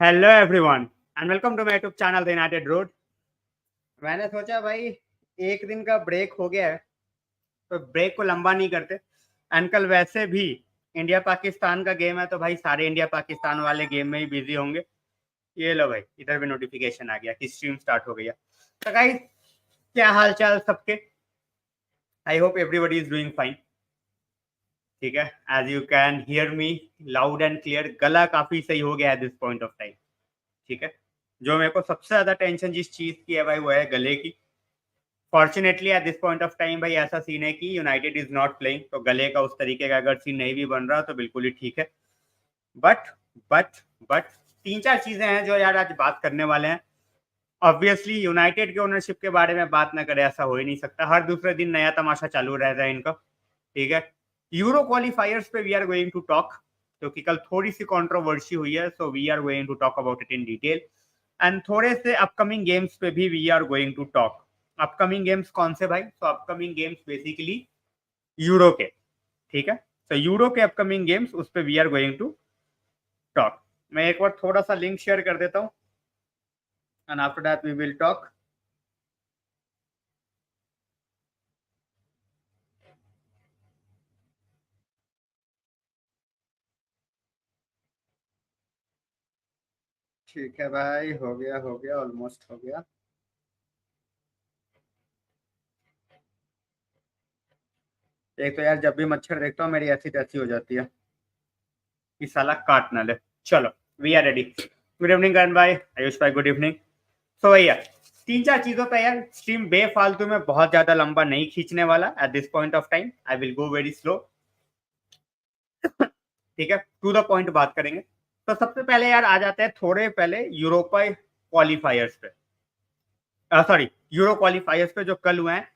Hello everyone and welcome to my YouTube channel the United Road. मैंने सोचा भाई एक दिन का ब्रेक हो गया है तो ब्रेक को लंबा नहीं करते। एंड कल वैसे भी इंडिया पाकिस्तान का गेम है तो भाई सारे इंडिया पाकिस्तान वाले गेम में ही बिजी होंगे। ये लो भाई, इधर भी नोटिफिकेशन आ गया कि स्ट्रीम स्टार्ट हो गई है। तो गाइस, क्या हाल चाल सबके? I hope everybody is doing fine. ठीक है, as you can hear me loud and clear, गला काफी सही हो गया है दिस पॉइंट ऑफ टाइम। ठीक है, जो मेरे को सबसे ज्यादा टेंशन जिस चीज की है भाई वो है गले की। Fortunately at this point of time भाई ऐसा सीन है कि यूनाइटेड इज नॉट प्लेइंग, तो गले का उस तरीके का अगर सीन नहीं भी बन रहा तो बिल्कुल ही ठीक है। बट बट बट तीन चार चीजें हैं जो यार आज बात करने वाले हैं। ऑब्वियसली यूनाइटेड के ओनरशिप के बारे में बात ना करें ऐसा हो ही नहीं सकता, हर दूसरे दिन नया तमाशा चालू रहता है इनका। ठीक है, यूरो क्वालिफायर्स पे we are going to talk, क्योंकि कल थोड़ी सी कंट्रोवर्सी हुई है, so we are going to talk about it in detail. And थोड़े से अपकमिंग गेम्स पे भी we are going to talk. Upcoming games कौन से भाई? तो अपकमिंग गेम्स बेसिकली यूरो के। ठीक है, तो यूरो के अपकमिंग गेम्स उस पे we are going to talk. मैं एक बार थोड़ा सा लिंक शेयर कर देता हूँ and after that we will talk. ठीक है भाई, हो गया ऑलमोस्ट हो गया। एक तो यार जब भी मच्छर देखता हूँ मेरी ऐसी तैसी हो जाती है कि साला काट ना ले। चलो, we are ready. Good evening Karan भाई, आयुष भाई गुड इवनिंग। सो भैया तीन चार चीजों पे यार स्ट्रीम बेफालतू में बहुत ज्यादा लंबा नहीं खींचने वाला at this point of time. I will go very slow. ठीक है, टू द पॉइंट बात करेंगे। तो सबसे पहले यार आ जाते हैं थोड़े पहले यूरोपा क्वालिफायर्स पे, सॉरी यूरो क्वालिफायर्स पे जो कल हुए हैं।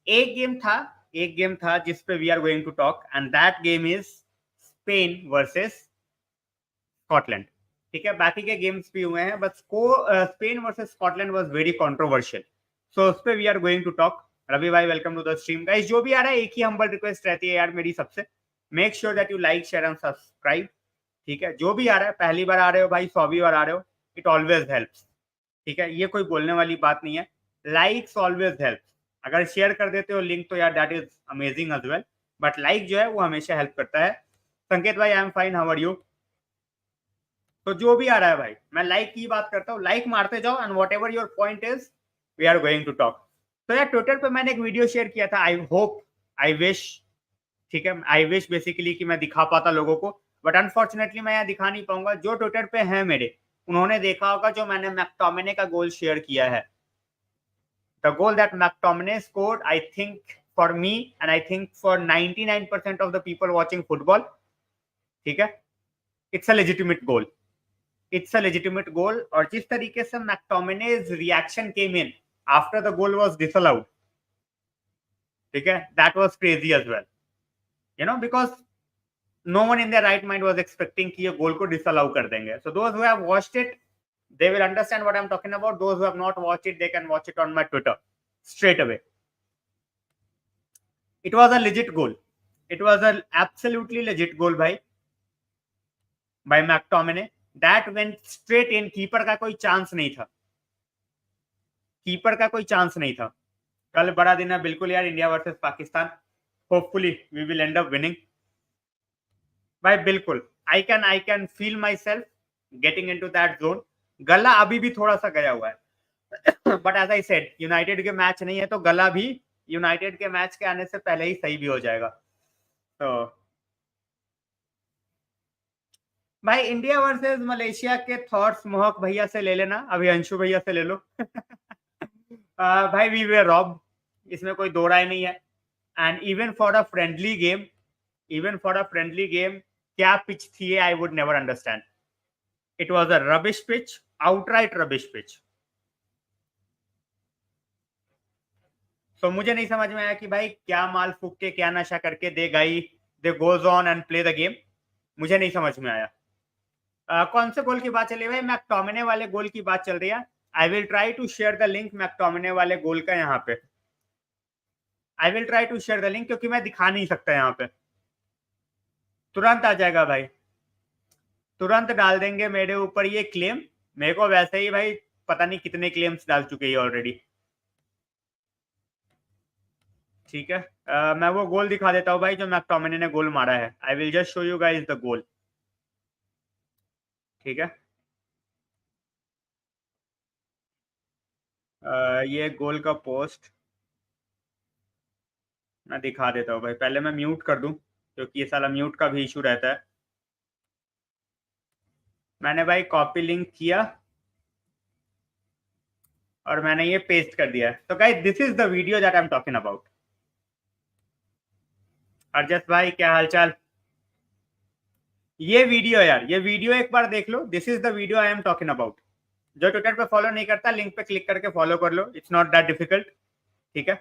एक गेम था जिस पे we are going to talk and that game is Spain versus Scotland. ठीक है, बाकी के गेम्स भी हुए हैं but Spain versus Scotland was very controversial, so उस पे we are going to talk. Ravi भाई welcome to the stream. Guys जो भी आ रहा है एक ही हम्बल रिक्वेस्ट रहती है यार मेरी सबसे, make sure that you like share and subscribe. ठीक है, जो भी आ रहा है, पहली बार आ रहे हो भाई, 100वीं बार आ रहे हो, इट ऑलवेज हेल्प्स। ठीक है, ये कोई बोलने वाली बात नहीं है, लाइक्स ऑलवेज हेल्प। अगर शेयर कर देते हो लिंक तो यार that is amazing as well, but like जो है वो हमेशा हेल्प करता है। संकेत भाई I am fine, how are you? तो जो भी आ रहा है भाई मैं लाइक की बात करता हूँ, लाइक मारते जाओ and whatever your point is we are going to talk. तो यार ट्विटर पे मैंने एक वीडियो शेयर किया था, आई होप, आई विश, ठीक है, आई विश बेसिकली कि मैं दिखा पाता लोगों को, बट अनफॉर्चुनेटली मैं यहाँ दिखा नहीं पाऊंगा। जो ट्विटर पे है मेरे, उन्होंने देखा होगा जो मैंने मैकटोमिने का गोल शेयर किया है। The goal that McTominay scored, I think for me and I think for 99% of the people watching football, ठीक है, it's a legitimate goal. It's a legitimate goal. और जिस तरीके से McTominay's reaction came in after the goal was disallowed, ठीक है, that was crazy as well. You know, because no one in their right mind was expecting कि ये गोल को disallow कर देंगे. So those who have watched it, they will understand what I'm talking about. Those who have not watched it, they can watch it on my Twitter straight away. It was a legit goal. It was an absolutely legit goal by McTominay. That went straight in. Keeper का कोई chance नहीं था, keeper का कोई chance नहीं था। कल बड़ा दिन है बिल्कुल यार, India versus Pakistan. Hopefully we will end up winning भाई, बिल्कुल। I can feel myself getting into that zone. गला अभी भी थोड़ा सा गया हुआ है but as I said United के मैच नहीं है तो गला भी यूनाइटेड के मैच के आने से पहले ही सही भी हो जाएगा। तो भाई इंडिया वर्सेस मलेशिया के थॉट्स मोहक भैया से ले लेना, अभी अंशु भैया से ले लो भाई वी वे रॉब, इसमें कोई दो राय नहीं है। And even for a friendly game, even for a friendly game, क्या पिच थी I would never understand. It was a rubbish pitch, outright rubbish pitch. तो मुझे नहीं समझ में आया कि भाई क्या माल फूक के क्या नशा करके दे गई, they goes on and play the game. मुझे नहीं समझ में आया। कौन से गोल की बात चल रही है भाई? मैकटोमिने वाले गोल की बात चल रही है। I will try to share the link McTominay वाले गोल का यहाँ पे। I will try to share the link, क्योंकि मैं दिखा नहीं सकता यहाँ पे। तुरंत आ जाएगा भाई, तुरंत डाल देंगे मेरे ऊपर ये क्लेम। मेरे को वैसे ही भाई पता नहीं कितने क्लेम्स डाल चुके हैं ऑलरेडी। ठीक है, मैं वो गोल दिखा देता हूँ भाई जो मैकटोमिने ने गोल मारा है। I will just show you guys the goal. ठीक है, ये गोल का पोस्ट मैं दिखा देता हूँ भाई। पहले मैं म्यूट कर दूं क्योंकि ये साला म्यूट का भी इशू रहता है। मैंने भाई कॉपी लिंक किया और मैंने ये पेस्ट कर दिया। तो guys this is the video that I am talking about. Harjas भाई क्या हालचाल? ये वीडियो यार, ये वीडियो एक बार देख लो। This is the video I am talking about. जो ट्विटर पे फॉलो नहीं करता लिंक पे क्लिक करके फॉलो कर लो, इट्स नॉट दैट डिफिकल्ट। ठीक है,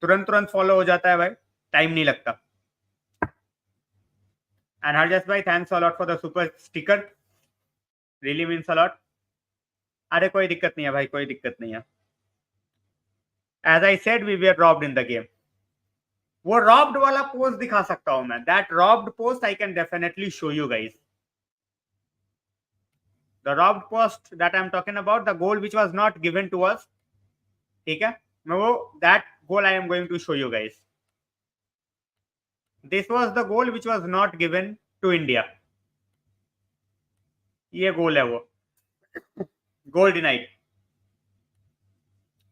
तुरंत तुरंत फॉलो हो जाता है भाई, टाइम नहीं लगता। एंड हरजस भाई thanks a lot for the super sticker, really means a lot. अरे कोई दिक्कत नहीं है भाई, कोई दिक्कत नहीं है। As I said we were robbed in the game. वो रॉब्ड वाला पोस्ट दिखा सकता हूं मैं। That robbed post I can definitely show you guys. The robbed post that I am talking about, the goal which was not given to us. ठीक है, मैं वो that goal I am going to show you guys. This was the goal which was not given to India. ये गोल है वो, गोल denied.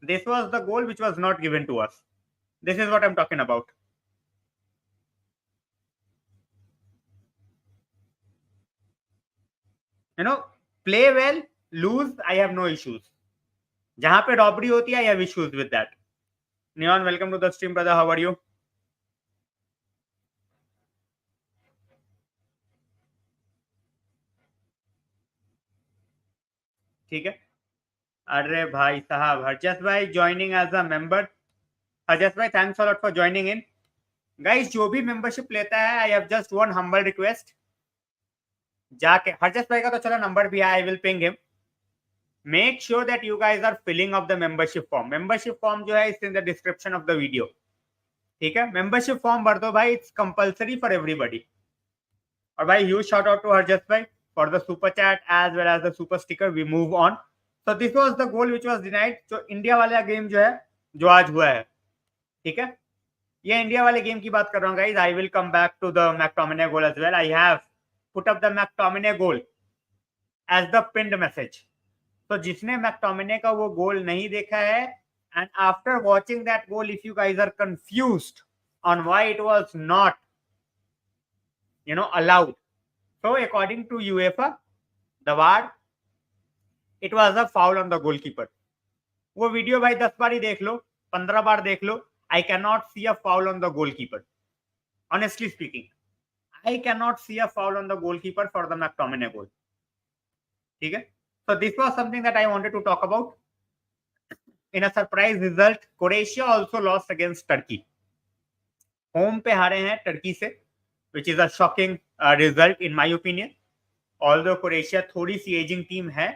This was the goal which was not given to us. This is what I'm talking about. You know, play well, lose, I have no issues. जहां पे robbery होती है, I have issues with that. Neon, welcome to the stream, brother. How are you? ठीक है। अरे भाई साहब, हरजस भाई joining as a member. Harjas भाई thanks a lot for joining in. Guys जो भी मेंबरशिप लेता है, I have just one humble request. जाके हरजस भाई का तो चलो नंबर भी है, I will ping him. Make sure that you guys are filling up the membership form. Membership form जो है it's in the description of the video. ठीक है, मेंबरशिप फॉर्म भर दो भाई, इट्स कंपलसरी फॉर एवरीबॉडी। और भाई huge shout out to Harjas भाई for the super chat as well as the super sticker. We move on. So this was the goal which was denied. जो India वाला game जो है, जो आज हुआ है, ठीक है, ये इंडिया वाले गेम की बात कर रहा हूँ guys. I will come back to the McTominay goal as well. I have put up the McTominay goal as the pinned message. तो जिसने मैकटोमिने का वो गोल नहीं देखा है, and after watching that goal, if you guys are confused on why it was not allowed, so according to UEFA, the VAR, it was a foul on the goalkeeper. वो video भाई 10 बार ही देख लो, 15 बार देख लो, I cannot see a foul on the goalkeeper. Honestly speaking, I cannot see a foul on the goalkeeper for the McTominay goal. ठीक है, so this was something that I wanted to talk about. In a surprise result, Croatia also lost against Turkey. Home पे हारे हैं Turkey से, which is a shocking result in my opinion. Although Croatia थोड़ी सी ageing team है,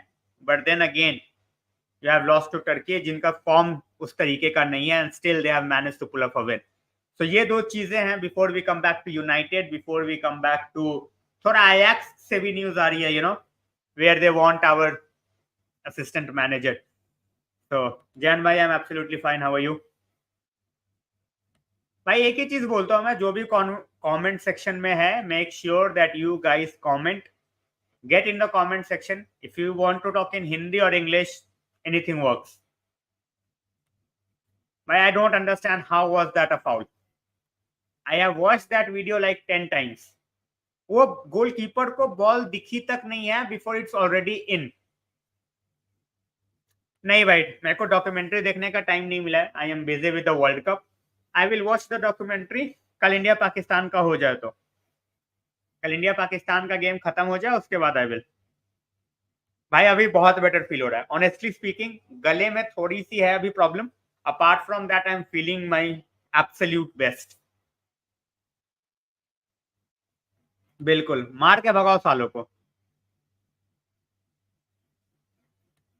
but then again you have lost to Turkey जिनका form उस तरीके का नहीं है, and still they have managed to pull off a win. So ये दो चीजें हैं before we come back to United, before we come back to थोड़ा Ajax से भी न्यूज आ रही है, where they want our assistant manager. So Jain भाई, I'm absolutely fine. How are you? भाई एक ही चीज बोलता हूँ मैं, जो भी कमेंट सेक्शन में है, make sure that you guys comment, get in the comment section. If you want to talk in Hindi और इंग्लिश, एनीथिंग वर्क्स। भाई I don't understand how was that a foul. I have watched that video like 10 times. वो goalkeeper को ball दिखी तक नहीं है before it's already in. नहीं भाई, मेरे को डॉक्यूमेंट्री देखने का टाइम नहीं मिला है। I am busy with the world cup. I will watch the documentary कल इंडिया पाकिस्तान का हो जाए, तो कल इंडिया पाकिस्तान का गेम खत्म हो जाए उसके बाद आई विल। भाई अभी बहुत बेटर फील हो रहा है, ऑनेस्टली स्पीकिंग। गले में थोड़ी सी है अभी problem, apart from that I am feeling my absolute best. बिल्कुल मार के भगाओ सालों को।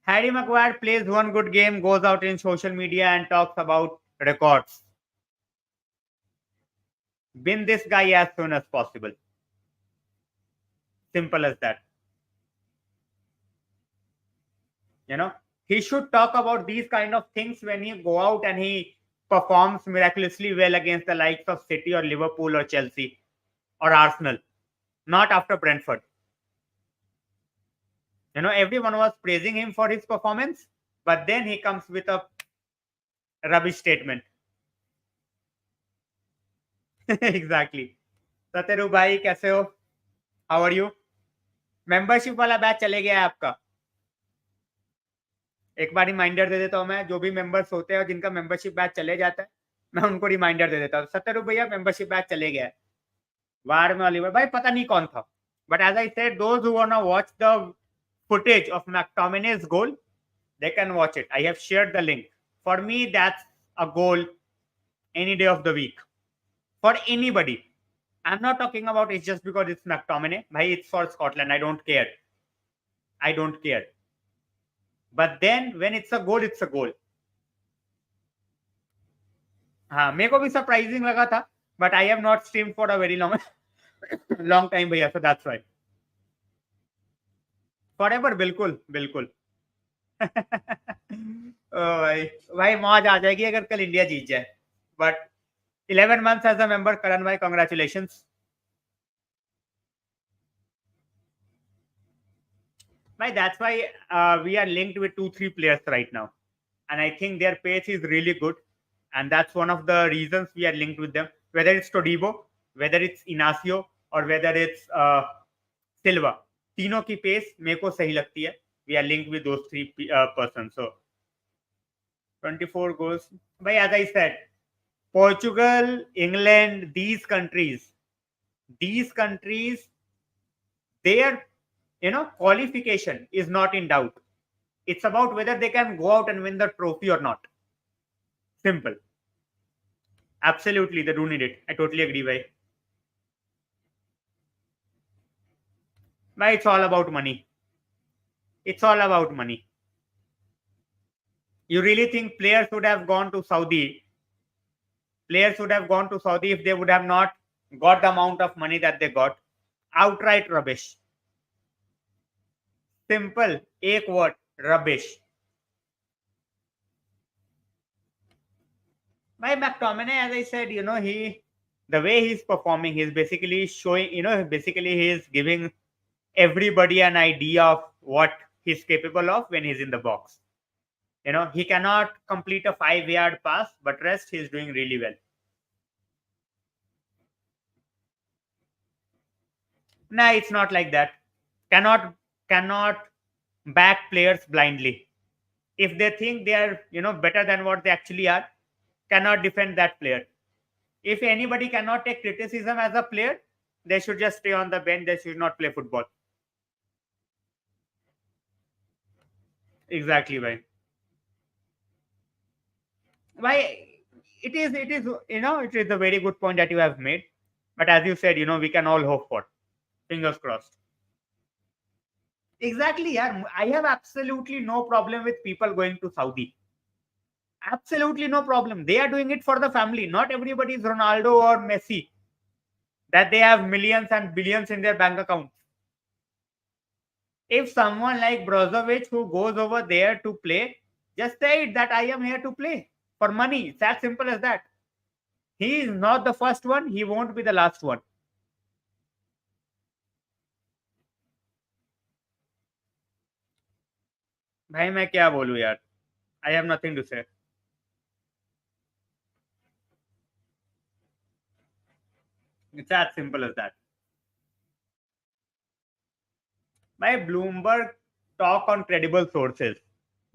Harry Maguire plays one good game, goes out in social media and talks about records. Bin this guy as soon as possible. Simple as that. You know, he should talk about these kind of things when he go out and he performs miraculously well against the likes of City or Liverpool or Chelsea or Arsenal, not after Brentford. You know, everyone was praising him for his performance, but then he comes with a rubbish statement. Exactly. Sateru भाई कैसे हो? How are you? Membership वाला badge चले गया है आपका. एक बार reminder दे देता हूँ मैं, जो भी मेंबर्स होते हैं और जिनका मेंबरशिप बैच चले जाता है, मैं उनको रिमाइंडर दे देता हूँ. सतेरु भैया मेंबरशिप बैच चले गया है. वार में ऑलिवर भाई पता नहीं कौन था, but as I said, those who want to watch the footage of McTominay's goal, they can watch it. I have shared the link. For me, that's a goal any day of the week. For anybody. I'm not talking about it's just because it's McTominay. Bhai, it's for Scotland. I don't care. I don't care. But then when it's a goal, it's a goal. हाँ, मेरे को भी surprising लगा था, but I have not streamed for a very long time भैया, so that's why. Forever, बिल्कुल बिल्कुल. भाई भाई मौज आ जाएगी अगर कल इंडिया जीत जाए. But 11 months as a member, Karan bhai, congratulations. Bhai, that's why we are linked with 2-3 players right now, and I think their pace is really good, and that's one of the reasons we are linked with them. Whether it's Todibo, whether it's Inacio, or whether it's Silva, तीनों की pace मेरे को सही लगती है. We are linked with those 3 persons. So 24 goals. Bhai, as I said, Portugal, England, these countries, their qualification is not in doubt. It's about whether they can go out and win the trophy or not. Simple. Absolutely, they do need it. I totally agree, bhai. Bhai, it's all about money. It's all about money. You really think players would have gone to Saudi? Players would have gone to Saudi if they would have not got the amount of money that they got? Outright rubbish. Simple. एक word. Rubbish. By McTominay, as I said, the way he's performing, he's basically showing, basically he's giving everybody an idea of what he's capable of when he's in the box. He cannot complete a 5-yard pass, but rest he's doing really well. Nah, it's not like that. Cannot back players blindly. If they think they are, better than what they actually are, cannot defend that player. If anybody cannot take criticism as a player, they should just stay on the bench. They should not play football. Exactly, bhai. Why it is it is a very good point that you have made. But as you said, we can all hope for. Fingers crossed. Exactly, yeah. I have absolutely no problem with people going to Saudi. Absolutely no problem. They are doing it for the family. Not everybody is Ronaldo or Messi, that they have millions and billions in their bank accounts. If someone like Brozovic who goes over there to play, just say it that I am here to play for money. It's as simple as that. He is not the first one. He won't be the last one. भाई मैं क्या बोलूं यार. I have nothing to say. It's as simple as that. By Bloomberg talk on credible sources.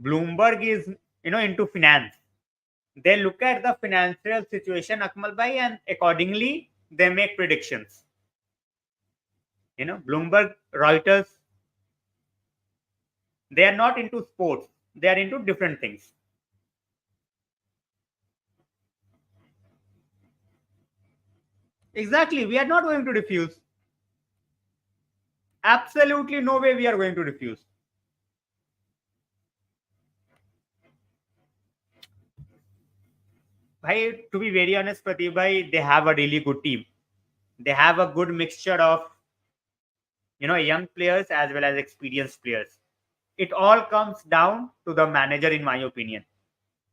Bloomberg is, into finance. They look at the financial situation, Akmal bhai, and accordingly they make predictions. Bloomberg, Reuters, they are not into sports. They are into different things. Exactly. We are not going to refuse. Absolutely no way we are going to refuse. Bhai, to be very honest, Pradeep bhai, they have a really good team. They have a good mixture of young players as well as experienced players. It all comes down to the manager, in my opinion,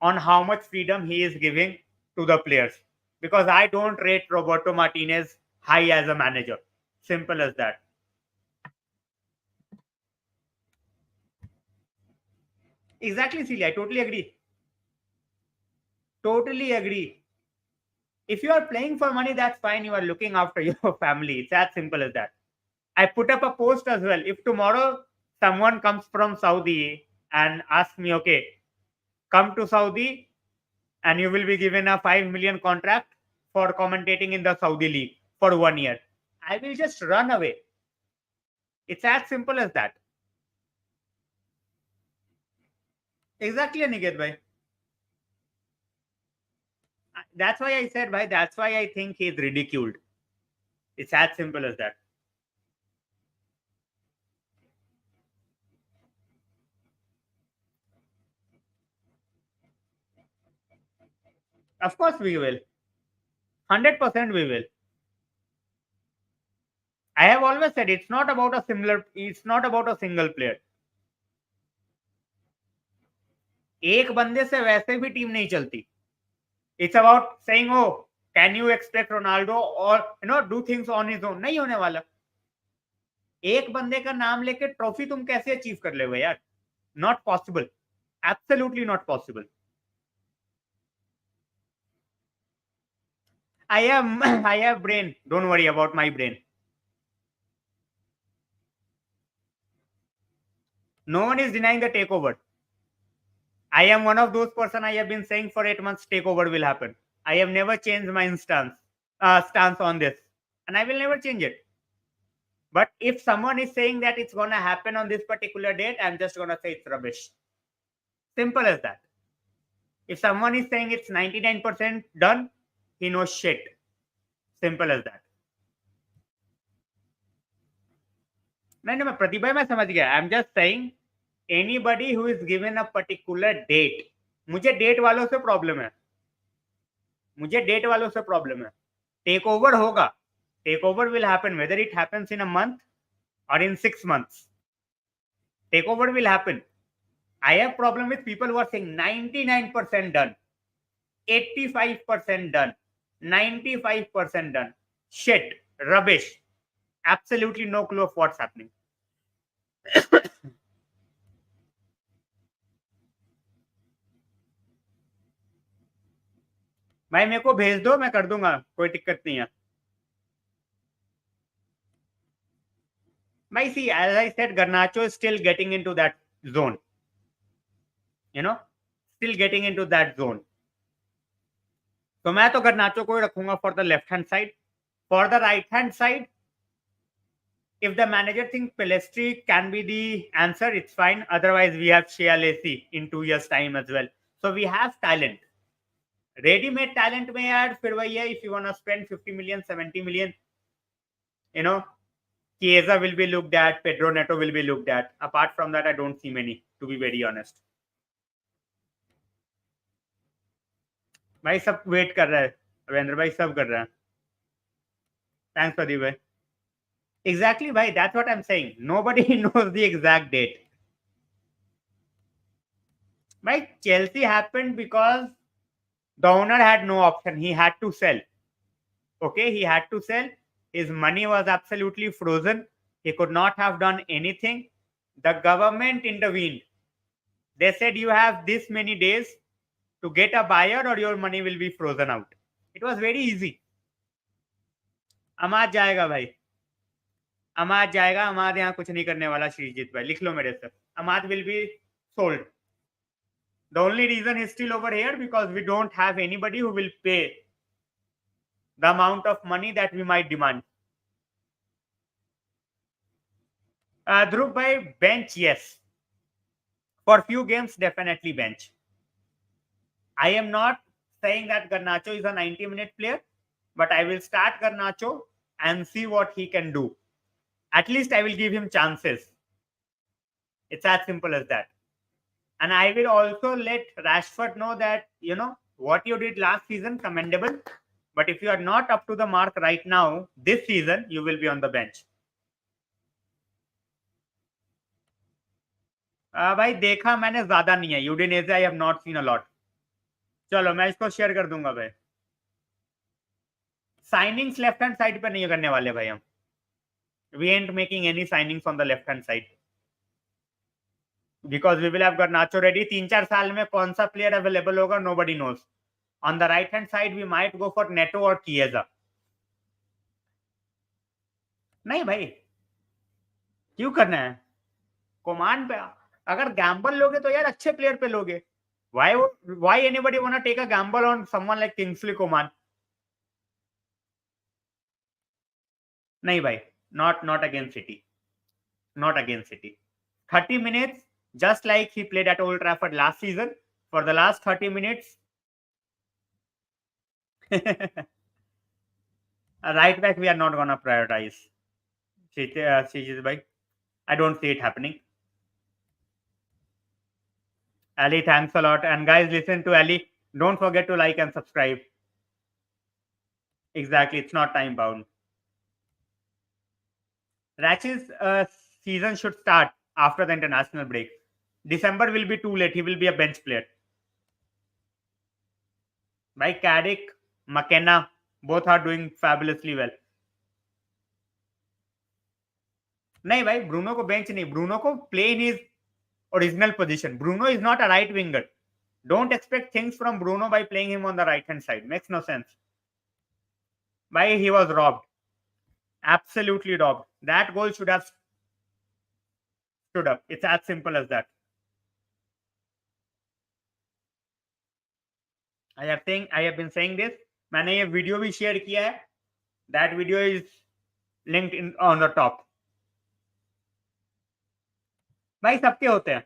on how much freedom he is giving to the players. Because I don't rate Roberto Martinez high as a manager. Simple as that. Exactly, Celia. I totally agree. Totally agree. If you are playing for money, that's fine. You are looking after your family. It's as simple as that. I put up a post as well. If tomorrow someone comes from Saudi and asks me, okay, come to Saudi and you will be given a 5 million contract for commentating in the Saudi league for 1 year, I will just run away. It's as simple as that. Exactly, Aniket bhai. That's why I said, bhai, that's why I think he's ridiculed. It's as simple as that. Of course we will. 100% we will. I have always said it's not about a single player. एक बंदे से वैसे भी team नहीं चलती. It's about saying, oh, can you expect Ronaldo or do things on his own? नहीं होने वाला. एक बंदे का नाम लेके ट्रॉफी तुम कैसे अचीव कर लोगे यार? Not possible. Absolutely not possible. I have brain. Don't worry about my brain. No one is denying the takeover. I am one of those person I have been saying for 8 months takeover will happen. I have never changed my stance on this, and I will never change it. But if someone is saying that it's gonna happen on this particular date, I'm just gonna say it's rubbish. Simple as that. If someone is saying it's 99% done, he knows shit. Simple as that. मैं प्रदीप भाई मैं समझ गया. I'm just saying anybody who is given a particular date. मुझे date वालों से problem है. Take over होगा. Take over will happen whether it happens in a month or in 6 months. Take over will happen. I have problem with people who are saying 99% done, 85% done, 95% done. Shit, rubbish. Absolutely no clue of what's happening. भाई मेरे को भेज दो, मैं कर दूंगा, कोई दिक्कत नहीं है. भाई see, as I said, Garnacho is still getting into that zone. Still getting into that zone. तो मैं तो Garnacho को ही रखूंगा for the left hand side. For the right hand side, if the manager thinks Pelestri can be the answer, it's fine. Otherwise, we have Shea Lacey in 2 years' time as well. So we have talent. Ready-made talent में यार फिर वही है, if you want to spend 50 million, 70 million, Chiesa will be looked at, Pedro Neto will be looked at. Apart from that, I don't see many, to be very honest. भाई सब wait कर रहा है, रविंद्र भाई सब कर रहा है. Thanks प्रदीप भाई. Exactly, bhai. That's what I'm saying. Nobody knows the exact date. Bhai, Chelsea happened because the owner had no option. He had to sell. Okay, he had to sell. His money was absolutely frozen. He could not have done anything. The government intervened. They said you have this many days to get a buyer or your money will be frozen out. It was very easy. अमाद जाएगा भाई. अमाद जाएगा. अमाद यहाँ कुछ नहीं करने वाला. श्रीजीत भाई लिख लो मेरे से. अमाद will be sold. The only reason he's still over here because we don't have anybody who will pay the amount of money that we might demand. Dhruv bhai, bench, yes. For few games, definitely bench. I am not saying that Garnacho is a 90-minute player, but I will start Garnacho and see what he can do. At least I will give him chances. It's as simple as that. And I will also let Rashford know that, what you did last season, commendable. But if you are not up to the mark right now, this season, you will be on the bench. भाई देखा मैंने ज्यादा नहीं है Udinese, I have not seen a lot. चलो मैं इसको share कर दूंगा भाई। साइनिंग्स लेफ्ट हैंड साइड पे नहीं करने वाले भाई हम। We ain't making any signings on the left hand side because we will have garnacho रेडी। 3-4 साल में कौन सा प्लेयर अवेलेबल होगा nobody knows. On the right hand side we might go for Neto और किएजा। नहीं भाई, क्यों करना है कोमान पे? अगर गैम्बल लोगे तो यार अच्छे प्लेयर पे लोगे। Why why anybody want to take a gamble on someone like Kingsley Coman? नहीं भाई, not against City, not against City. 30 minutes, just like he played at Old Trafford last season. For the last 30 minutes, right back we are not gonna prioritize. I don't see it happening. Ali, thanks a lot. And guys, listen to Ali. Don't forget to like and subscribe. Exactly, it's not time bound. Ratch's season should start after the international break. December will be too late. He will be a bench player. By Carrick, McKenna, both are doing fabulously well. नहीं भाई, Bruno को bench नहीं, Bruno को play in his original position. Bruno is not a right winger. Don't expect things from Bruno by playing him on the right hand side, makes no sense. भाई he was robbed, absolutely robbed. That goal should have stood up, it's as simple as that. I have been saying this, मैंने ये video भी share किया है। That video is linked in on the top. भाई सबके होते हैं,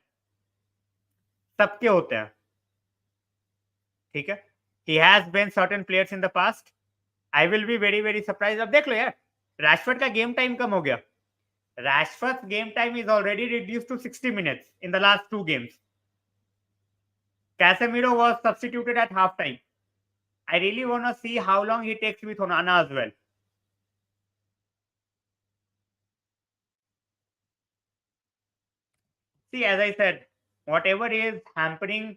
सबके होते हैं, ठीक है। He has been certain players in the past. I will be very very surprise. अब देख लो यार, रैशफोर्ड का गेम टाइम कम हो गया। Rashford's game time is already reduced to 60 minutes in the last 2 games. Casemiro was substituted at halftime. I really want to see how long he takes with Onana as well. See, as I said, whatever is hampering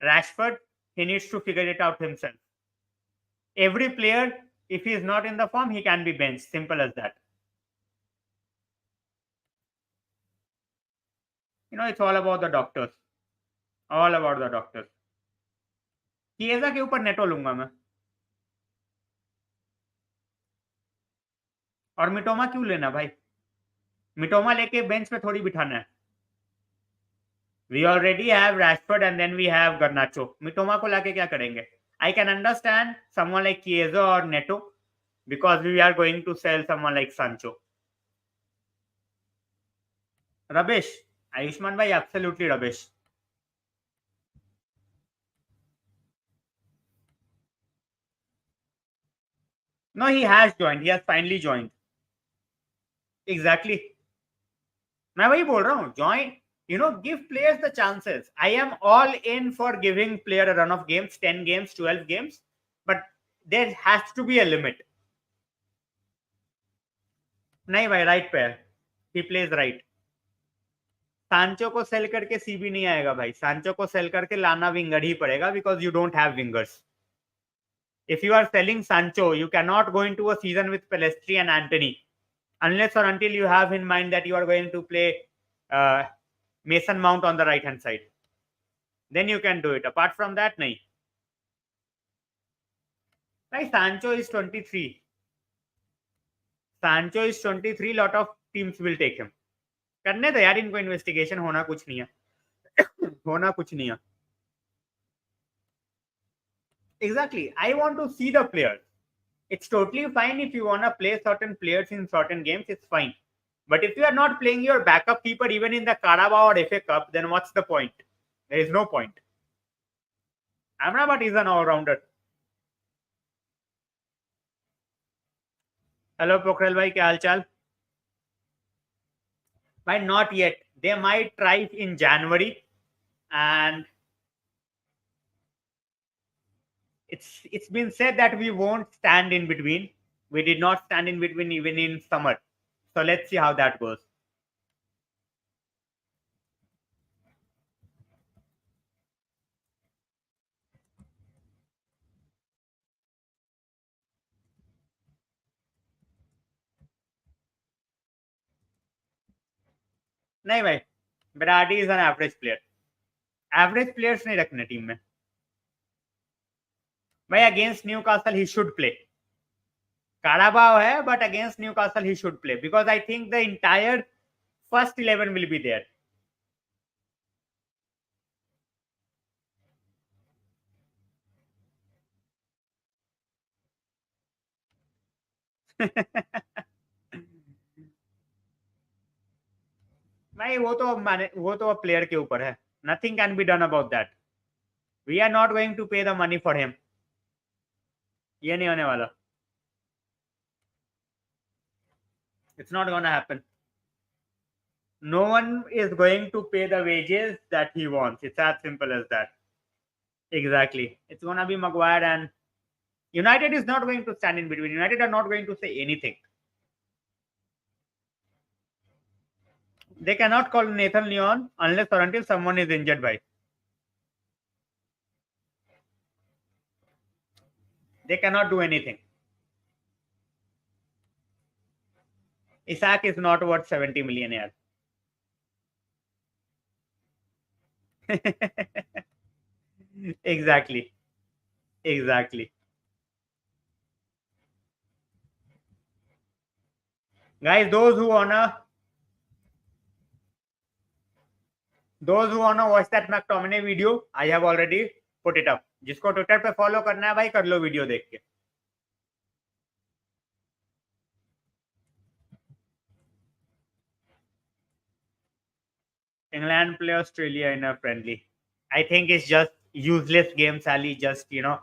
Rashford, he needs to figure it out himself. Every player, if he is not in the form, he can be benched. Simple as that. You know, it's all about the doctors. All about the doctors. किएजा के ऊपर NATO लूंगा मैं। और मिटोमा क्यों लेना भाई? मिटोमा लेके bench पे थोड़ी बिठाना है। We already have Rashford and then we have Garnacho. मिटोमा को लाके क्या करेंगे? I can understand someone like Chiesa or Neto because we are going to sell someone like Sancho. Rubbish. Ayushman bhai, absolutely rubbish. No, he has joined. He has finally joined. Exactly. मैं वही बोल रहा हूँ, join. You know, give players the chances. I am all in for giving player a run of games, 10 games, 12 games, but there has to be a limit. नहीं भाई, right पे है, he plays right. सांचो को cell करके CB नहीं आएगा भाई। सांचो को सेल करके लाना विंगर ही पड़ेगा because you don't have wingers. If you are selling Sancho, you cannot go into a season with Pelestri and Antony unless or until you have in mind that you are going to play Mason Mount on the right hand side. Then you can do it. Apart from that, nahi. Like Sancho is 23. Sancho is 23. Lot of teams will take him. करने दो यार इनको investigation, होना कुछ नहीं है। होना कुछ नहीं है। Exactly. I want to see the players. It's totally fine if you want to play certain players in certain games, it's fine. But if you are not playing your backup keeper even in the Carabao or FA Cup, then what's the point? There is no point. Amrabat is an all-rounder. Hello, Pokhrel bhai, kya hal chal? Why not yet? They might try in January, and it's been said that we won't stand in between. We did not stand in between even in summer. So let's see how that goes. नहीं भाई, Berardi is an average player, average players नहीं रखने team में भाई। Against Newcastle he should play, Carabao है, but against Newcastle he should play because I think the entire first 11 will be there. भाई वो तो प्लेयर के ऊपर है, nothing can be done about that. We are not going to pay the money for him. ये नहीं होने वाला. It's not gonna happen. No one is going to pay the wages that he wants. It's as simple as that. Exactly. It's gonna be Maguire, and United is not going to stand in between. United are not going to say anything. They cannot call Nathan Leon unless or until someone is injured by. They cannot do anything. Isaac is not worth 70 million yaar. Exactly. Exactly. Guys, those who wanna watch that McTominay video, I have already put it up. जिसको Twitter पे follow करना है भाई, कर लो video देख के. England play Australia in a friendly. I think it's just useless game, Sally. Just, UEFA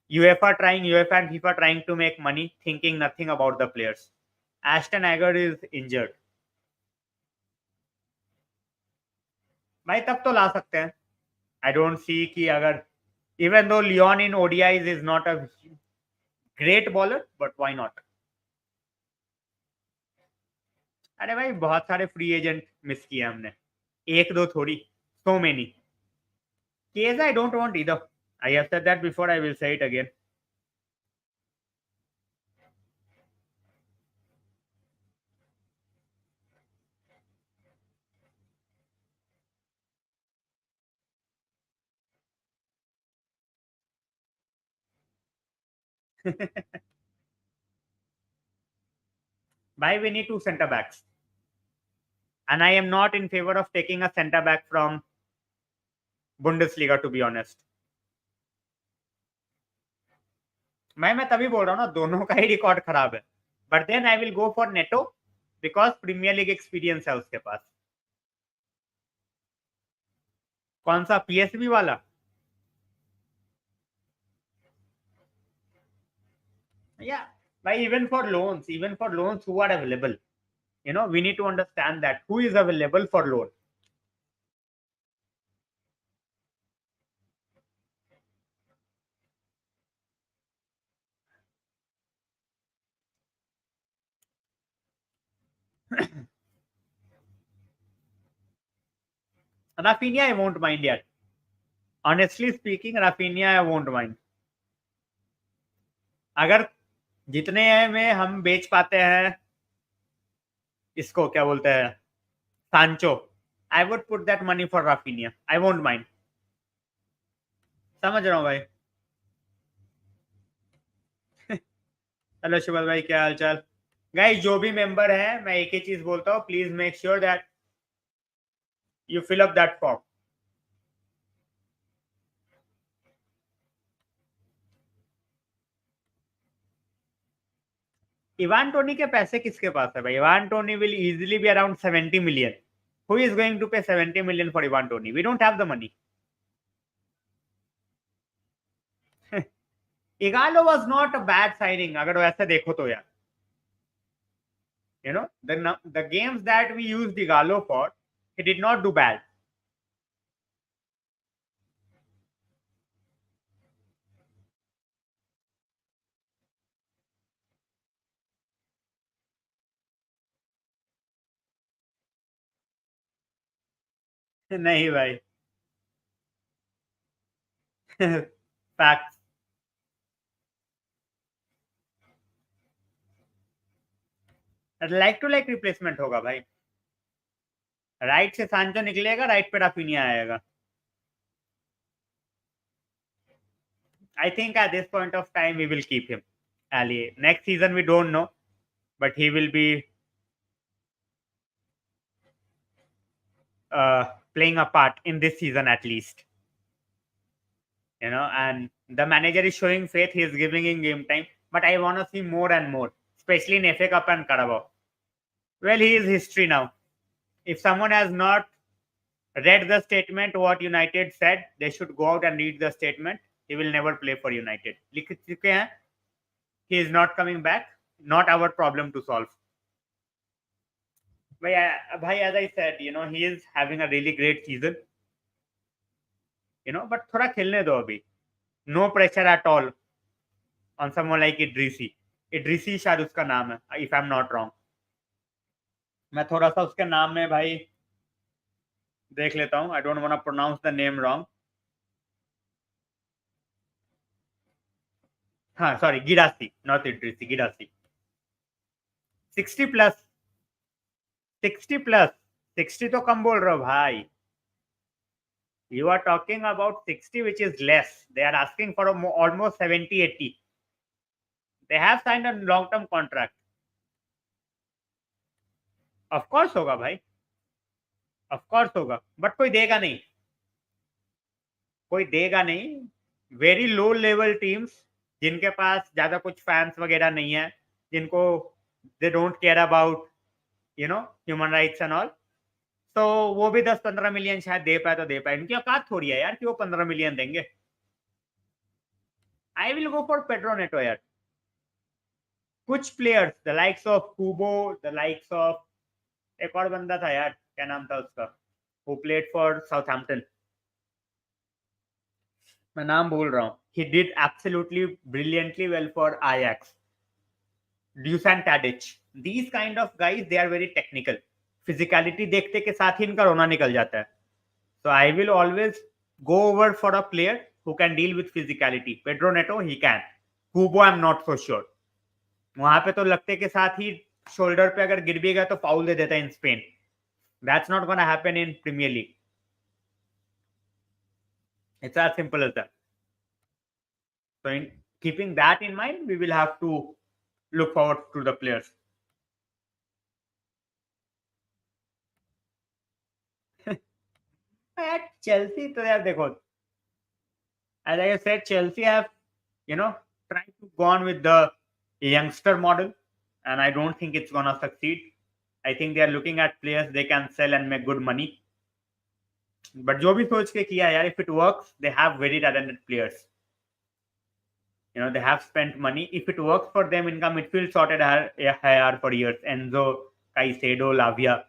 and FIFA trying to make money, thinking nothing about the players. Ashton Agar is injured. भाई तब तो ला सकते हैं. I don't see कि अगर, even though Leon in ODIs is not a great bowler, but why not? अरे भाई बहुत सारे फ्री एजेंट मिस किए हमने, एक दो थोड़ी, so many. Chiesa I don't want either. I have said that before, I will say it again. Why we need two center backs, and I am not in favor of taking a center back from Bundesliga, to be honest. मैं तभी बोल रहा हूँ ना, दोनों का ही record खराब है, but then I will go for Neto because premier league experience है उसके पास. कौन सा, पीएसवी वाला? Yeah, but even for loans who are available, we need to understand that who is available for loan. Rafinha I won't mind yet. Honestly speaking, Rafinha I won't mind. अगर जितने में हम बेच पाते हैं इसको, क्या बोलते हैं, सांचो, I would put that money for Raphinha. I won't mind. समझ रहा हूँ भाई. हेलो शुभल भाई, क्या हाल चाल. गाइस, जो भी मेंबर है, मैं एक ही चीज बोलता हूँ, please make sure that you fill up that form. Ivan Toney के पैसे किसके पास है भाई? Ivan Toney will easily be around 70 million. Who is going to pay 70 million for Ivan Toney? We don't have the money. Igalo was not a bad signing, अगर वैसे देखो तो यार. The games that we used Igalo for, he did not do bad. नहीं भाई. Facts. Like to like replacement होगा भाई. Right से सांचो निकलेगा, राइट पे राफिनिया आएगा. I think at this point of time we will keep him. Ali. Next season we don't know, but he will be playing a part in this season at least. And the manager is showing faith. He is giving him game time, but I want to see more and more, especially in FA Cup and Carabao. Well, he is history now. If someone has not read the statement what United said, they should go out and read the statement. He will never play for United. लिख चुके हैं. He is not coming back. Not our problem to solve. Bhai, as I said, he is having a really great season. But थोड़ा खेलने दो अभी. No pressure at all on someone like Idrisi. Idrisi शायद उसका नाम है, if I'm not wrong. मैं थोड़ा सा उसके नाम में भाई देख लेता हूँ. I don't want to pronounce the name wrong. हाँ, sorry, Girassi, not Idrisi, Girassi. 60 plus. 60 तो कम बोल रहे हो भाई. You are talking about 60, which is less. They are asking for almost 70, 80. They have signed a long-term contract. Of course होगा भाई. Of course होगा. But कोई देगा नहीं. कोई देगा नहीं. Very low level teams, जिनके पास ज्यादा कुछ फैंस वगैरह नहीं है, जिनको they don't care about human rights and all. तो वो भी 10-15 मिलियन शायद दे पाए तो दे पाए. इनकी औकात थोड़ी है यार कि वो 15 मिलियन देंगे. I will go for Pedro Neto यार. कुछ players, the likes of Kubo, the likes of एक और बंदा था यार, क्या नाम था उसका, who played for Southampton. मैं नाम भूल रहा हूँ. He did absolutely brilliantly well for Ajax. Dusan Tadic. These kind of guys, they are very technical. Physicality देखते के साथ ही इनका रोना निकल जाता है. So I will always go over for a player who can deal with physicality. Pedro Neto, he can. Kubo, I'm not so sure. वहां पे तो लगते के साथ ही शोल्डर पे अगर गिर भी गया तो फाउल दे देता है in Spain. That's not gonna happen in Premier League. It's as simple as that. So in keeping that in mind, we will have to look forward to the players. Chelsea तो यार देखो, as I said, Chelsea have tried to go on with the youngster model, and I don't think it's gonna succeed. I think they are looking at players they can sell and make good money. But जो भी सोच के किया यार, if it works, they have very talented players. They have spent money. If it works for them, इनका midfield sorted है यार for years. Enzo, Caicedo, Lavia.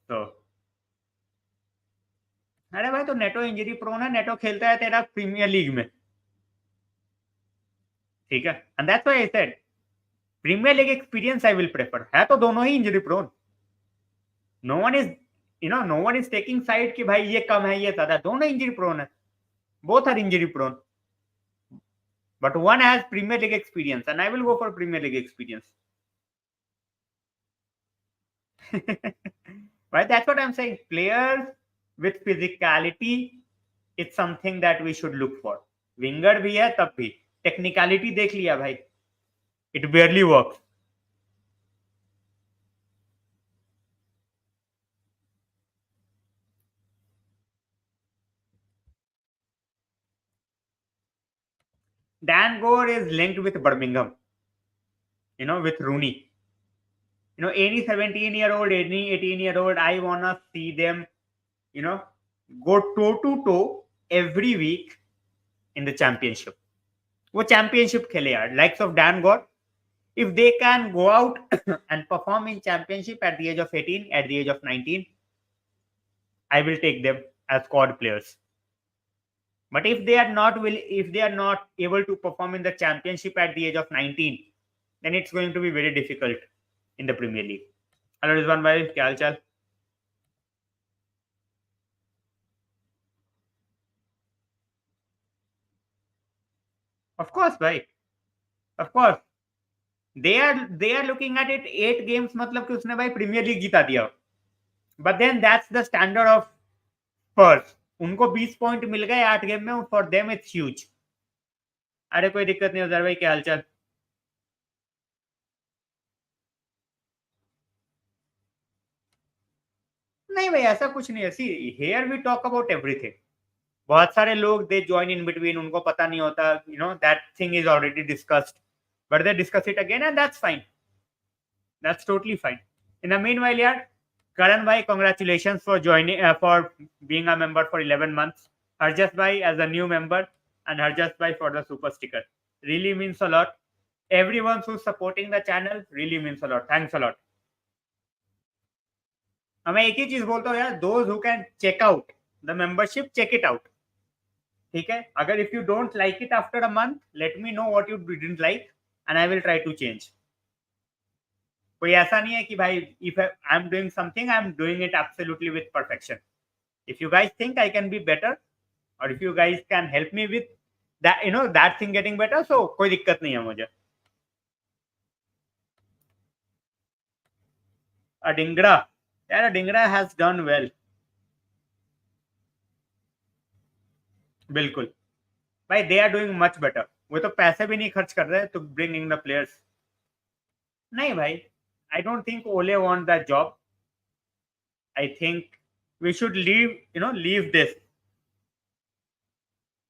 So अरे भाई, तो नेटो इंजरी प्रोन है. नेटो खेलता है तेरा प्रीमियर लीग में, ठीक है. And that's why I said premier league experience I will prefer. है तो दोनों ही injury prone. No one is taking side कि भाई ये कम है ये ज्यादा. दोनों इंजरी प्रोन है. Both are injury prone. But one has Premier League experience, and I will go for Premier League experience. Right? That's what I'm saying. Players with physicality, it's something that we should look for. Winger भी है तब भी technicality देख लिया भाई. It barely works. Dan Gore is linked with Birmingham, with Rooney. Any 17-year-old, any 18-year-old, I want to see them, go toe-to-toe every week in the championship. वो championship खेले यार. Likes of Dan Gore, if they can go out and perform in championship at the age of 18, at the age of 19, I will take them as squad players. But if they are not able to perform in the championship at the age of 19, then it's going to be very difficult in the Premier League. Hello Rizwan bhai, क्या हाल चाल? Of course bhai, of course. They are looking at it 8 games, मतलब कि उसने भाई premiere league जीता दिया. But then that's the standard of Spurs. उनको 20 पॉइंट मिल गए 8 गेम में, फॉर देम इट्स ह्यूज. अरे कोई दिक्कत नहीं उधर भाई, क्या हालचाल. नहीं भाई ऐसा कुछ नहीं है. See here we talk about everything. बहुत सारे लोग दे ज्वाइन इन बिटवीन, उनको पता नहीं होता, you know that thing is already discussed, but they discuss it again and that's fine. That's totally fine. In the meanwhile, yeah, Karan bhai, congratulations for joining, for being a member for 11 months. Harjas bhai as a new member, and Harjas bhai for the super sticker. Really means a lot. Everyone who's supporting the channel really means a lot. Thanks a lot. मैं एक ही चीज बोलता हूँ यार, those who can check out the membership, check it out. ठीक है, अगर if you don't like it after a month, let me know what you didn't like, and I will try to change. कोई ऐसा नहीं है कि भाई if I am doing something I am doing it absolutely with perfection. If you guys think I can be better, और if you guys can help me with that, you know that thing getting better, so कोई दिक्कत नहीं है मुझे. अडिंगरा, यार अडिंगरा has done well. बिल्कुल भाई, they are doing much better. वो तो पैसे भी नहीं खर्च कर रहे टू ब्रिंगिंग द प्लेयर्स. नहीं भाई, आई डोंट थिंक ओले want that job. I think we should leave, you know, leave this.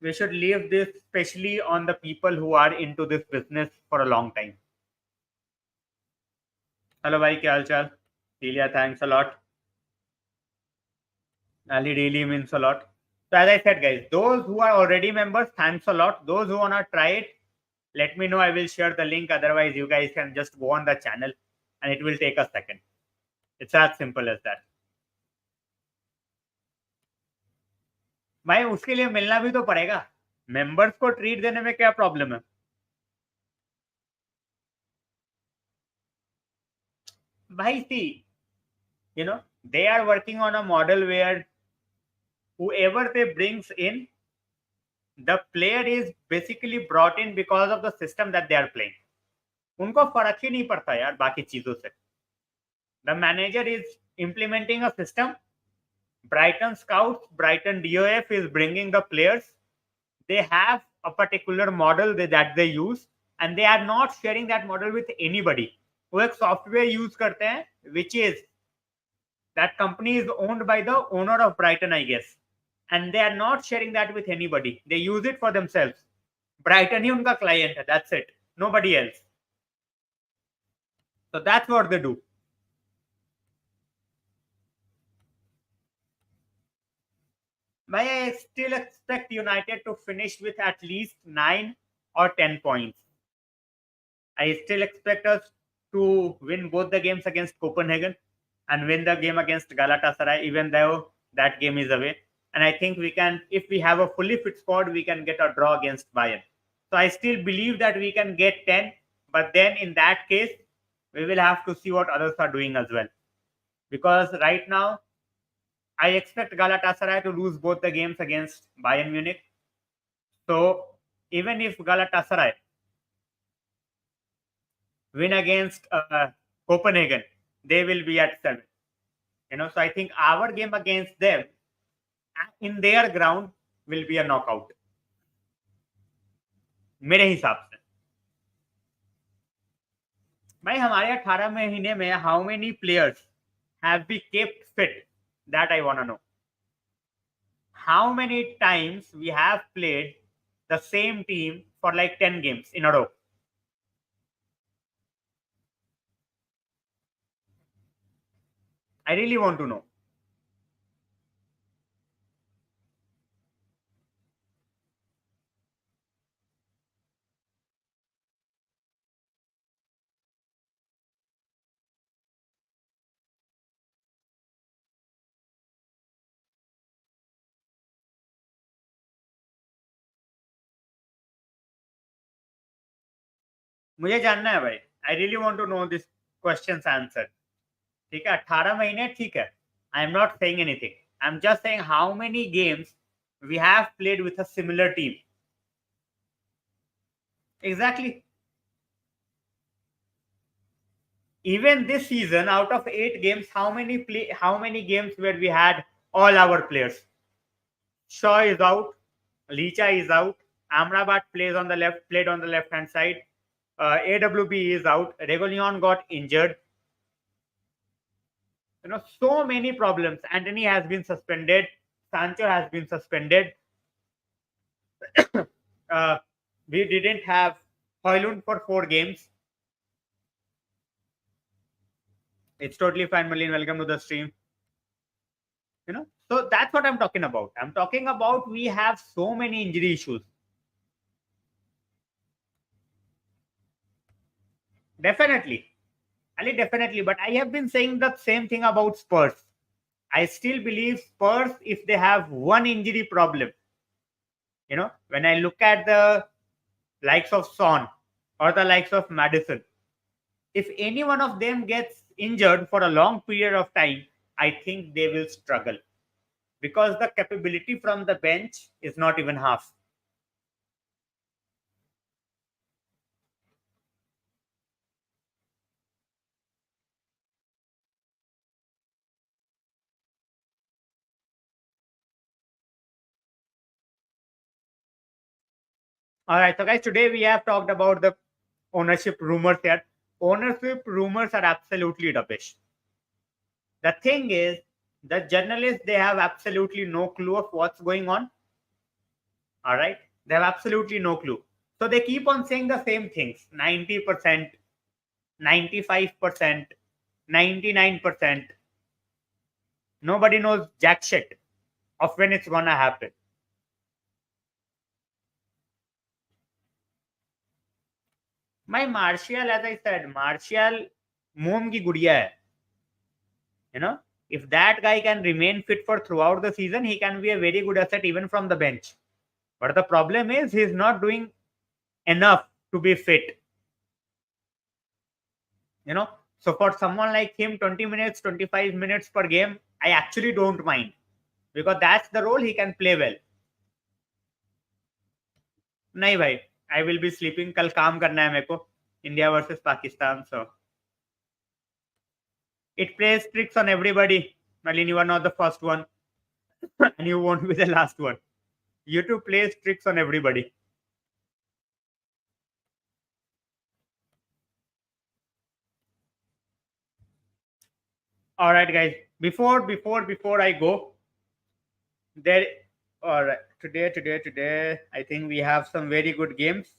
We should leave this especially on the people who are into this business for a long time. Hello bhai, kya haal chal? Delia, thanks a lot. Ali really means a lot. So as I said guys, those who are already members, thanks a lot. Those who wanna try it, let me know. I will share the link. Otherwise you guys can just go on the channel and it will take a second. It's as simple as that. भाई उसके लिए मिलना भी तो पड़ेगा. Members को treat देने में क्या प्रॉब्लम है भाई? सी, you know, they are working on a model where whoever they brings in, the player is basically brought in because of the system that they are playing. उनको फर्क ही नहीं पड़ता यार बाकी चीजों से. The manager is implementing a system. Brighton scouts, Brighton DOF is bringing the players. They have a particular model that they use, and they are not sharing that model with anybody. वो एक software use करते हैं which is, that company is owned by the owner of Brighton, I guess, and they are not sharing that with anybody. They use it for themselves. Brighton ही उनका client है, that's it, nobody else. So that's what they do. But I still expect United to finish with at least 9 or 10 points. I still expect us to win both the games against Copenhagen and win the game against Galatasaray, even though that game is away. And I think we can, if we have a fully fit squad, we can get a draw against Bayern. So I still believe that we can get 10, but then in that case, we will have to see what others are doing as well. Because right now, I expect Galatasaray to lose both the games against Bayern Munich. So even if Galatasaray win against Copenhagen, they will be at 7. You know, so I think our game against them in their ground will be a knockout. मेरे हिसाब से भाई, हमारे 18 महीने में how many players have been kept fit? That I want to know. How many times we have played the same team for like 10 games in a row? I really want to know. मुझे जानना है भाई. I really want to know this question's answer. ठीक है, 18 महीने ठीक है. I am not saying anything. I am just saying how many games we have played with a similar team. Exactly. Even this season, out of 8 games, how many games where we had all our players? Shaw is out, Licha is out, Amrabat played on the left hand side. AWB is out. Regulion got injured. So many problems. Anthony has been suspended. Sancho has been suspended. We didn't have Højlund for 4 games. It's totally fine, Malin. Welcome to the stream. So that's what I'm talking about. I'm talking about we have so many injury issues. Definitely. Ali, definitely. But I have been saying the same thing about Spurs. I still believe Spurs, if they have one injury problem, when I look at the likes of Son or the likes of Madison, if any one of them gets injured for a long period of time, I think they will struggle because the capability from the bench is not even half. All right, so guys, today we have talked about the ownership rumors here. Ownership rumors are absolutely rubbish. The thing is, the journalists, they have absolutely no clue of what's going on. All right, they have absolutely no clue. So they keep on saying the same things: 90%, 95%, 99%. Nobody knows jack shit of when it's gonna happen. My Martial, as I said, Martial मोम की गुड़िया है. If that guy can remain fit for throughout the season, he can be a very good asset even from the bench. But the problem is he's not doing enough to be fit. So for someone like him, 20 minutes, 25 minutes per game, I actually don't mind because that's the role he can play well. नहीं भाई, I will be sleeping. कल काम करना है मेरे को. India versus Pakistan. So it plays tricks on everybody. Malin, you are not the first one, and you won't be the last one. YouTube plays tricks on everybody. All right, guys. Before I go, there. All right. Today, I think we have some very good games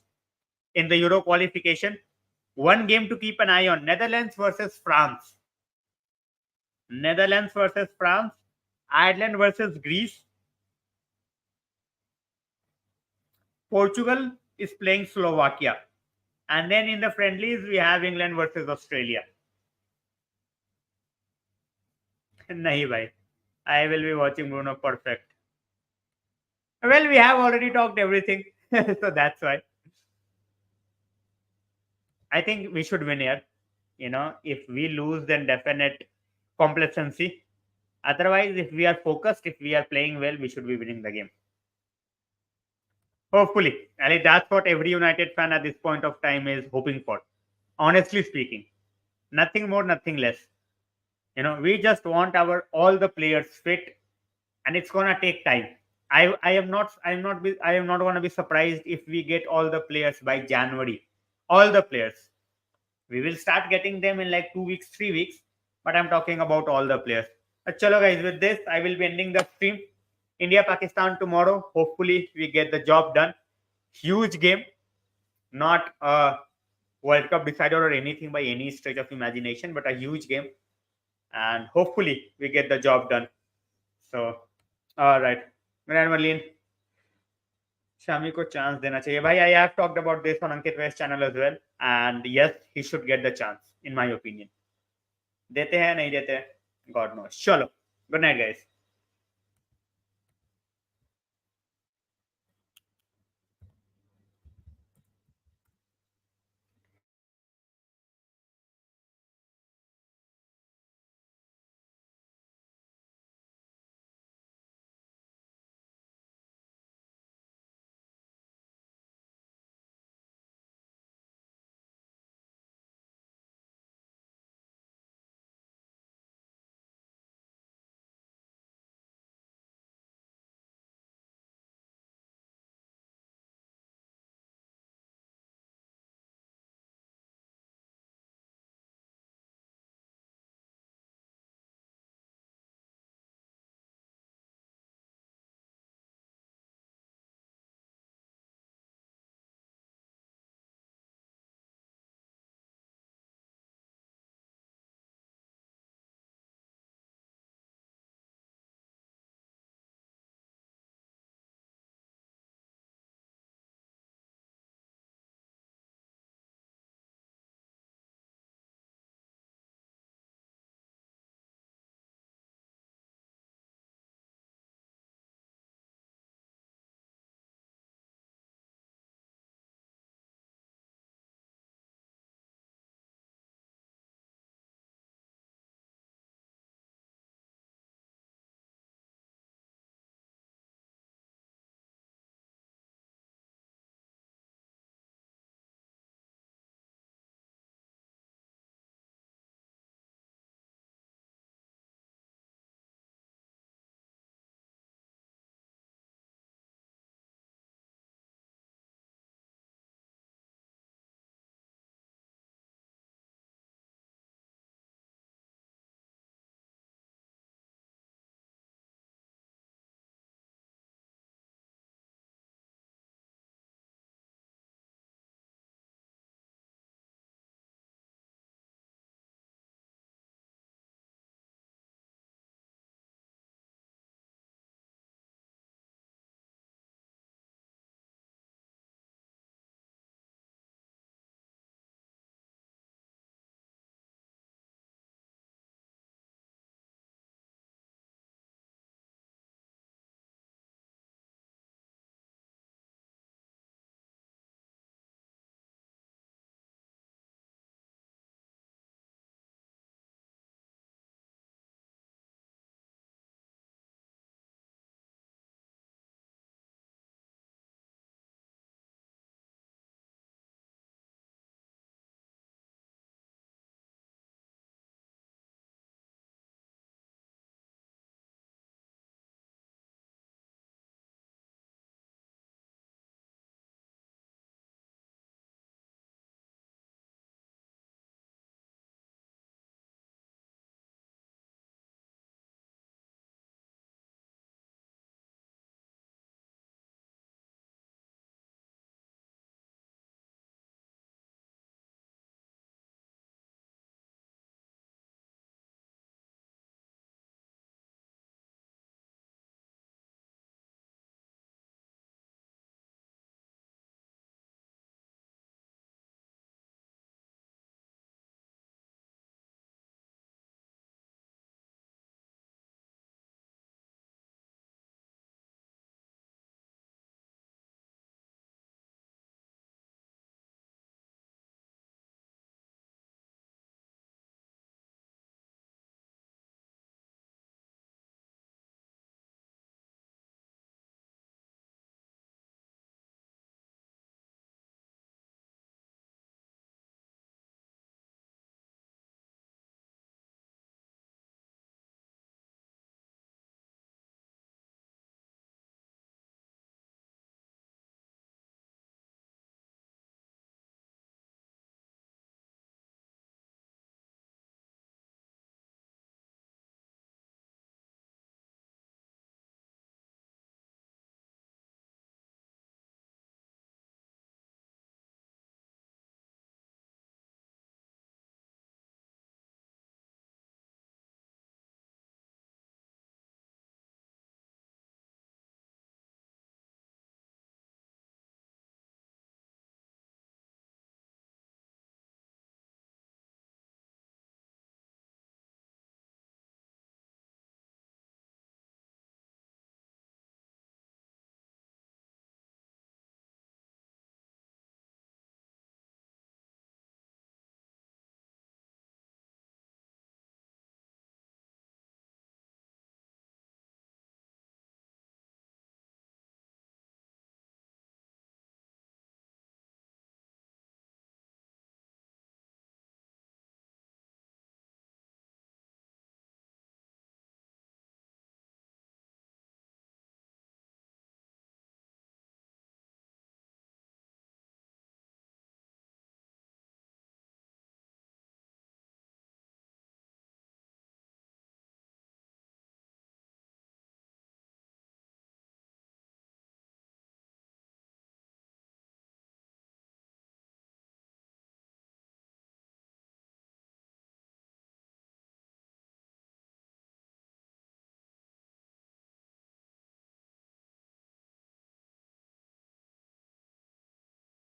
in the Euro qualification. One game to keep an eye on: Netherlands versus France. Netherlands versus France. Ireland versus Greece. Portugal is playing Slovakia. And then in the friendlies, we have England versus Australia. Nahi bhai. I will be watching Bruno Perfect. Well, we have already talked everything. So that's why. I think we should win here. If we lose, then definite complacency. Otherwise, if we are focused, if we are playing well, we should be winning the game. Hopefully. And that's what every United fan at this point of time is hoping for. Honestly speaking. Nothing more, nothing less. We just want all the players fit, and it's gonna take time. I am not gonna be surprised if we get all the players by January. All the players. We will start getting them in like 2 weeks, 3 weeks, but I'm talking about all the players. Chalo guys, with this, I will be ending the stream. India Pakistan tomorrow. Hopefully, we get the job done. Huge game, not a World Cup decider or anything by any stretch of imagination, but a huge game. And hopefully, we get the job done. So, all right. Grand Marlene, Shami को chance देना चाहिए. Bhai, I have talked about this on Ankit West channel as well. And yes, he should get the chance, in my opinion. देते हैं, नहीं देते, God knows. Chalo. Good night, guys.